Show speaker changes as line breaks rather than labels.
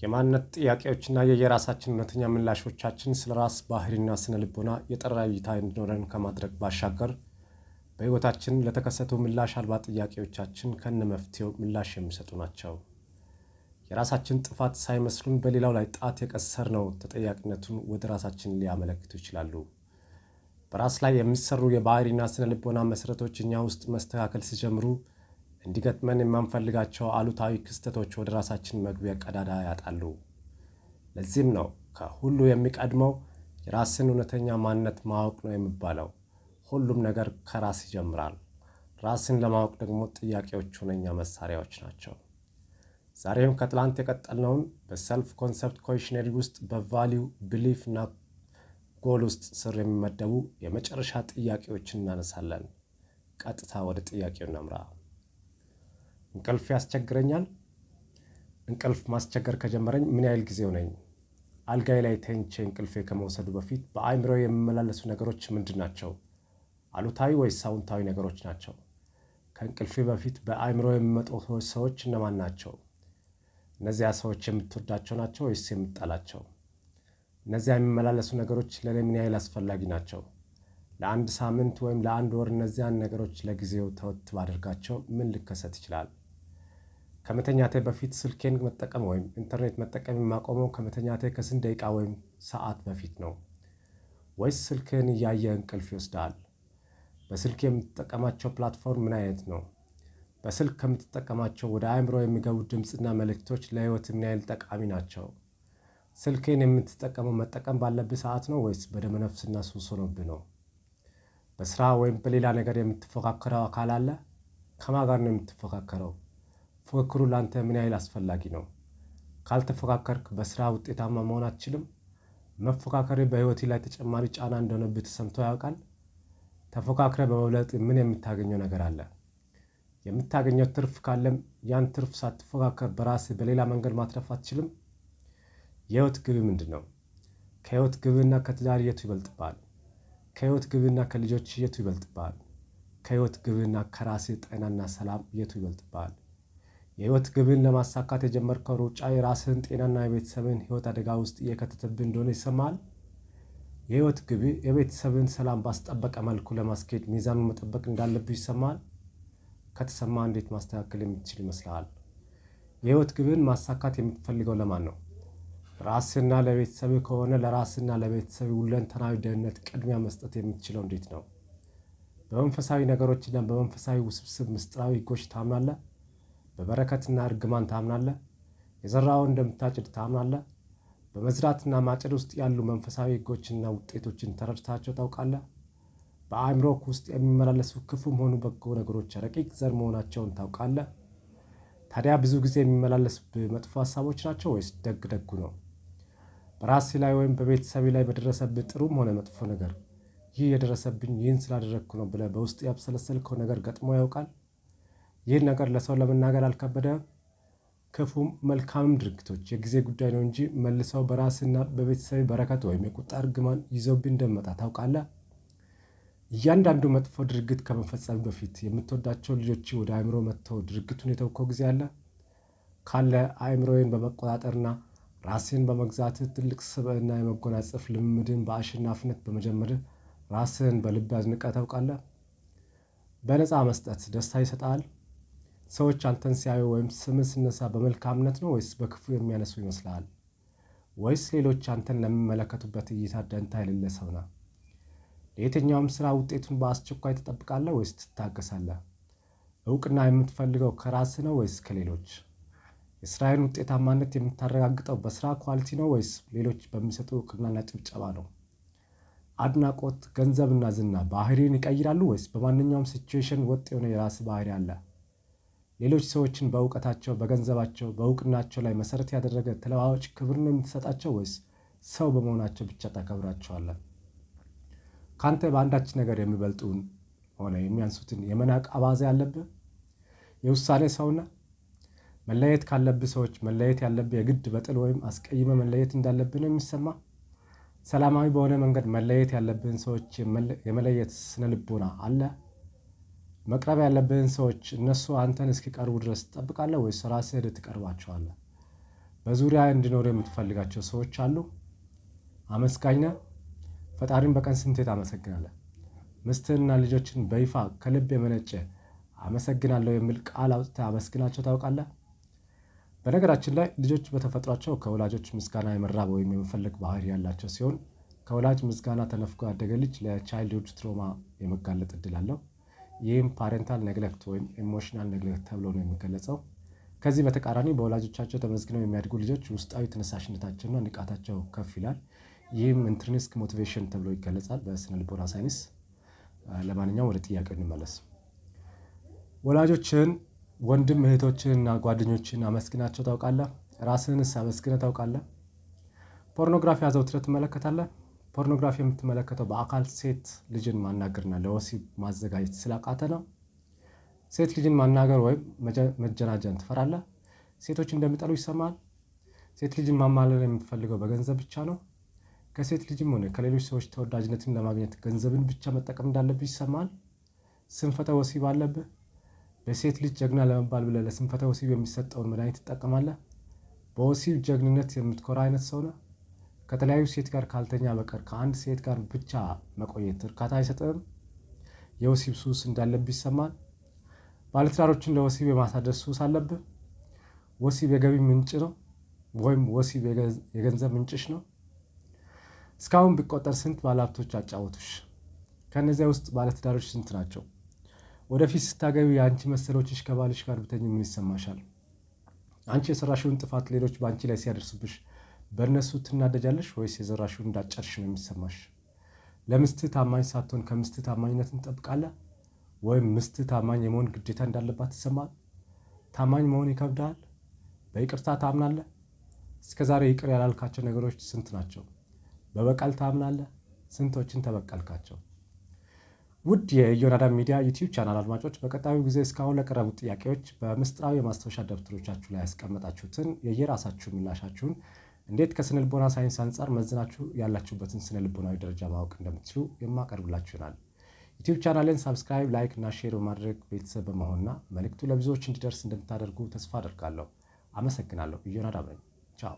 የማንነት ጥያቄዎችና የየራሳችን እውነተኛ ምላሾቻችን ስለ ራስ ባህሪና ስነ ልቦና የጠራ እይታ እንዲኖረን ከማድረግ ባሻገር በሕይወታችን ለተከሰቱ ምላሽ አልባ ጥያቄዎቻችን ከነመፍትሄው ምላሽ የሚሰጡ ናቸው። የራሳችን ጥፋት ሳይመስሉን በሌላው ላይ ጣት የቀሰርነው ተጠያቂነቱን ወደ ራሳችን ሊያመለክቱ ይችላሉ። በራስ ላይ የሚሰሩ የባህሪና ስነ ልቦና መሰረቶች እኛ ውስጥ መስተካከል ሲጀምሩ እንዲገጥመን የማንፈልጋቸው አሉታዊ ክስተቶች ወደ ራሳችን መግቢያ ቀዳዳ ያጣሉ። ለዚህም ነው ከሁሉ የሚቀድመው የራስን እውነተኛ ማንነት ማወቅ ነው የሚባለው። ሁሉም ነገር ከራስ ይጀምራል። ራስን ለማወቅ ደግሞ ጥያቄዎች ሁነኛ መሳሪያዎች ናቸው። ዛሬም ከትላንት የቀጠልነውን በሰልፍ ኮንሰፕት ኮሽነሪ ውስጥ በቫሊዩ ቢሊፍ እና ጎል ውስጥ ስር የሚመደቡ የመጨረሻ ጥያቄዎችን እናነሳለን። ቀጥታ ወደ ጥያቄው እናምራ። እንቅልፍ ያስቸግረኛል? እንቅልፍ ማስቸገር ከጀመረኝ ምን ያህል ጊዜው ነኝ? አልጋዬ ላይ ተኝቼ እንቅልፌ ከመውሰዱ በፊት በአእምሮዬ የሚመላለሱ ነገሮች ምንድን ናቸው? አሉታዊ ወይስ አዎንታዊ ነገሮች ናቸው? ከእንቅልፌ በፊት በአእምሮ የሚመጡ ሰዎች እነማን ናቸው? እነዚያ ሰዎች የምትወዳቸው ናቸው ወይስ የምትጠላቸው? እነዚያ የሚመላለሱ ነገሮች ለእኔ ምን ያህል አስፈላጊ ናቸው? ለአንድ ሳምንት ወይም ለአንድ ወር እነዚያን ነገሮች ለጊዜው ተወት ባደርጋቸው ምን ሊከሰት ይችላል? ከመተኛቴ በፊት ስልኬን መጠቀም ወይም ኢንተርኔት መጠቀም የማቆመው ከመተኛቴ ከስንት ደቂቃ ወይም ሰዓት በፊት ነው? ወይስ ስልክህን እያየ እንቅልፍ ይወስዳል? በስልክ የምትጠቀማቸው ፕላትፎርም ምን አይነት ነው? በስልክ ከምትጠቀማቸው ወደ አእምሮ የሚገቡ ድምፅና መልእክቶች ለህይወት ምን ያህል ጠቃሚ ናቸው? ስልክህን የምትጠቀመው መጠቀም ባለብህ ሰዓት ነው ወይስ በደመነፍስና ሱስ ሆኖብህ ነው? በስራ ወይም በሌላ ነገር የምትፎካከረው አካል አለ? ከማን ጋር ነው የምትፎካከረው? ፉክክሩ ላንተ ምን ያህል አስፈላጊ ነው? ካልተፎካከርክ በስራ ውጤታማ መሆን አትችልም? መፎካከርህ በህይወትህ ላይ ተጨማሪ ጫና እንደሆነብህ ተሰምቶ ያውቃል? ተፎካክረህ በመብለጥ ምን የምታገኘው ነገር አለ? የምታገኘው ትርፍ ካለም ያን ትርፍ ሳትፎካከር በራስህ በሌላ መንገድ ማትረፍ አትችልም? የህይወት ግብህ ምንድን ነው? ከህይወት ግብህና ከትዳር የቱ ይበልጥብሃል? ከህይወት ግብህና ከልጆች የቱ ይበልጥብሃል? ከህይወት ግብህና ከራስህ ጤናና ሰላም የቱ ይበልጥብሃል? የህይወት ግብህን ለማሳካት የጀመርከው ሩጫ የራስህን ጤናና የቤተሰብህን ህይወት አደጋ ውስጥ እየከተተብህ እንደሆነ ይሰማሃል? የህይወት ግብህ የቤተሰብህን ሰላም ባስጠበቀ መልኩ ለማስኬድ ሚዛኑን መጠበቅ እንዳለብህ ይሰማሃል? ከተሰማ እንዴት ማስተካከል የምትችል ይመስልሃል? የህይወት ግብህን ማሳካት የምትፈልገው ለማን ነው? ራስህና ለቤተሰብህ ከሆነ ለራስህና ለቤተሰብህ ሁለንተናዊ ደህንነት ቅድሚያ መስጠት የምትችለው እንዴት ነው? በመንፈሳዊ ነገሮችና በመንፈሳዊ ውስብስብ ምስጢራዊ ህጎች ታምናለህ? በበረከትና እርግማን ታምናለህ? የዘራኸውን እንደምታጭድ ታምናለህ? በመዝራትና ማጨድ ውስጥ ያሉ መንፈሳዊ ህጎችና ውጤቶችን ተረድታቸው ታውቃለህ? በአእምሮክ ውስጥ የሚመላለሱ ክፉም ሆኑ በጎ ነገሮች ረቂቅ ዘር መሆናቸውን ታውቃለህ? ታዲያ ብዙ ጊዜ የሚመላለሱብህ መጥፎ ሀሳቦች ናቸው ወይስ ደግ ደጉ ነው? በራስህ ላይ ወይም በቤተሰብህ ላይ በደረሰብህ ጥሩም ሆነ መጥፎ ነገር ይህ የደረሰብኝ ይህን ስላደረግኩ ነው ብለህ በውስጥ ያብሰለሰልከው ነገር ገጥሞ ያውቃል? ይህን ነገር ለሰው ለመናገር አልከበደህም? ክፉም መልካምም ድርጊቶች የጊዜ ጉዳይ ነው እንጂ መልሰው በራስህና በቤተሰብህ በረከት ወይም የቁጣ እርግማን ይዘውብህ እንደመጣ ታውቃለህ? እያንዳንዱ መጥፎ ድርጊት ከመፈጸም በፊት የምትወዳቸው ልጆች ወደ አእምሮ መጥተው ድርጊቱን የተውከው ጊዜ አለ? ካለ አእምሮዬን በመቆጣጠርና ራስህን በመግዛትህ ትልቅ ስብዕና የመጎናጸፍ ልምምድን በአሸናፊነት በመጀመርህ ራስህን በልብ አድንቀህ ታውቃለህ? በነፃ መስጠት ደስታ ይሰጣል? ሰዎች አንተን ሲያዩ ወይም ስምህ ሲነሳ በመልካምነት ነው ወይስ በክፉ የሚያነሱ ይመስልሃል? ወይስ ሌሎች አንተን ለሚመለከቱበት እይታ ደንታ የሌለ ሰው ነህ? ለየትኛውም ስራ ውጤቱን በአስቸኳይ ትጠብቃለህ ወይስ ትታገሳለህ? እውቅና የምትፈልገው ከራስህ ነው ወይስ ከሌሎች? የስራህን ውጤታማነት የምታረጋግጠው በስራ ኳሊቲ ነው ወይስ ሌሎች በሚሰጡ እውቅናና ጭብጨባ ነው? አድናቆት፣ ገንዘብና ዝና ባህሪን ይቀይራሉ ወይስ በማንኛውም ሲቹዌሽን ወጥ የሆነ የራስህ ባህሪ አለ? ሌሎች ሰዎችን በእውቀታቸው፣ በገንዘባቸው፣ በእውቅናቸው ላይ መሰረት ያደረገ ተለዋዋጭ ክብር ነው የምትሰጣቸው ወይስ ሰው በመሆናቸው ብቻ ታከብራቸዋለህ? ካንተ በአንዳች ነገር የሚበልጡን ሆነ የሚያንሱትን የመናቅ አባዜ አለብህ? የውሳኔ ሰው ነህ? መለየት ካለብህ ሰዎች መለየት ያለብህ የግድ በጥል ወይም አስቀይመ መለየት እንዳለብህ ነው የሚሰማ? ሰላማዊ በሆነ መንገድ መለየት ያለብህን ሰዎች የመለየት ስነ ልቦና አለ? መቅረብ ያለብህን ሰዎች እነሱ አንተን እስኪቀርቡ ድረስ ትጠብቃለህ ወይስ ራስህ ሄደህ ትቀርባቸዋለህ? በዙሪያ እንዲኖሩ የምትፈልጋቸው ሰዎች አሉ? አመስጋኝ ነህ? ፈጣሪን በቀን ስንቴ ታመሰግናለህ? ሚስትህንና ልጆችን በይፋ ከልብ የመነጨ አመሰግናለሁ የሚል ቃል አውጥተህ አመስግናቸው ታውቃለህ? በነገራችን ላይ ልጆች በተፈጥሯቸው ከወላጆች ምስጋና የመራብ ወይም የመፈለግ ባህሪ ያላቸው ሲሆን ከወላጅ ምስጋና ተነፍጎ ያደገ ልጅ ለቻይልድሁድ ትሮማ የመጋለጥ እድል አለው። ይህም ፓሬንታል ኔግሌክት ወይም ኢሞሽናል ኔግሌክት ተብሎ ነው የሚገለጸው። ከዚህ በተቃራኒ በወላጆቻቸው ተመዝግነው የሚያድጉ ልጆች ውስጣዊ ተነሳሽነታቸውና ንቃታቸው ከፍ ይላል። ይህም ኢንትሪንሲክ ሞቲቬሽን ተብሎ ይገለጻል በስነ ልቦና ሳይንስ። ለማንኛውም ወደ ጥያቄው እንመለስ። ወላጆችን፣ ወንድም እህቶችንና ጓደኞችን አመስግናቸው ታውቃለህ? ራስህንስ አመስግነህ ታውቃለህ? ፖርኖግራፊ አዘውትረህ ትመለከታለህ? ፖርኖግራፊ የምትመለከተው በአካል ሴት ልጅን ማናገርና ለወሲብ ማዘጋጀት ስላቃተ ነው? ሴት ልጅን ማናገር ወይም መጀናጀን ትፈራለህ? ሴቶች እንደሚጠሉ ይሰማል? ሴት ልጅን ማማለል የምትፈልገው በገንዘብ ብቻ ነው? ከሴት ልጅም ሆነ ከሌሎች ሰዎች ተወዳጅነትን ለማግኘት ገንዘብን ብቻ መጠቀም እንዳለብህ ይሰማል? ስንፈተ ወሲብ አለብህ? በሴት ልጅ ጀግና ለመባል ብለህ ለስንፈተ ወሲብ የሚሰጠውን መድኃኒት ትጠቀማለህ? በወሲብ ጀግንነት የምትኮራ አይነት ሰው ነህ? ከተለያዩ ሴት ጋር ካልተኛ በቀር ከአንድ ሴት ጋር ብቻ መቆየት እርካታ አይሰጥህም? የወሲብ ሱስ እንዳለብህ ይሰማል? ባለትዳሮችን ለወሲብ የማሳደድ ሱስ አለብህ? ወሲብ የገቢ ምንጭ ነው ወይም ወሲብ የገንዘብ ምንጭሽ ነው? እስካሁን ቢቆጠር ስንት ባለሀብቶች አጫወቱሽ? ከእነዚያ ውስጥ ባለትዳሮች ስንት ናቸው? ወደፊት ስታገቢ የአንቺ መሰሎችሽ ከባልሽ ጋር ብተኙ ምን ይሰማሻል? አንቺ የሰራሽውን ጥፋት ሌሎች በአንቺ ላይ ሲያደርሱብሽ በእነሱ ትናደጃለሽ ወይስ የዘራሽውን እንዳጨርሽ ነው የሚሰማሽ? ለምስትህ ታማኝ ሳትሆን ከምስትህ ታማኝነትን ትጠብቃለህ? ወይም ምስትህ ታማኝ የመሆን ግዴታ እንዳለባት ይሰማል? ታማኝ መሆን ይከብዳል? በይቅርታ ታምናለህ? እስከዛሬ ይቅር ያላልካቸው ነገሮች ስንት ናቸው? በበቀል ታምናለህ? ስንቶችን ተበቀልካቸው? ውድ የዮናዳብ ሚዲያ ዩቲዩብ ቻናል አድማጮች በቀጣዩ ጊዜ እስካሁን ለቀረቡት ጥያቄዎች በምስጢራዊ የማስታወሻ ደብተሮቻችሁ ላይ ያስቀመጣችሁትን የየራሳችሁ ምላሻችሁን እንዴት ከስነ ልቦና ሳይንስ አንጻር መዝናችሁ ያላችሁበትን ስነ ልቦናዊ ደረጃ ማወቅ እንደምትችሉ የማቀርብላችሁ ይሆናል። ዩቲዩብ ቻናልን ሳብስክራይብ፣ ላይክ እና ሼር በማድረግ ቤተሰብ በመሆንና መልእክቱ ለብዙዎች እንዲደርስ እንደምታደርጉ ተስፋ አደርጋለሁ። አመሰግናለሁ። ዮናዳብ ነኝ። ቻው።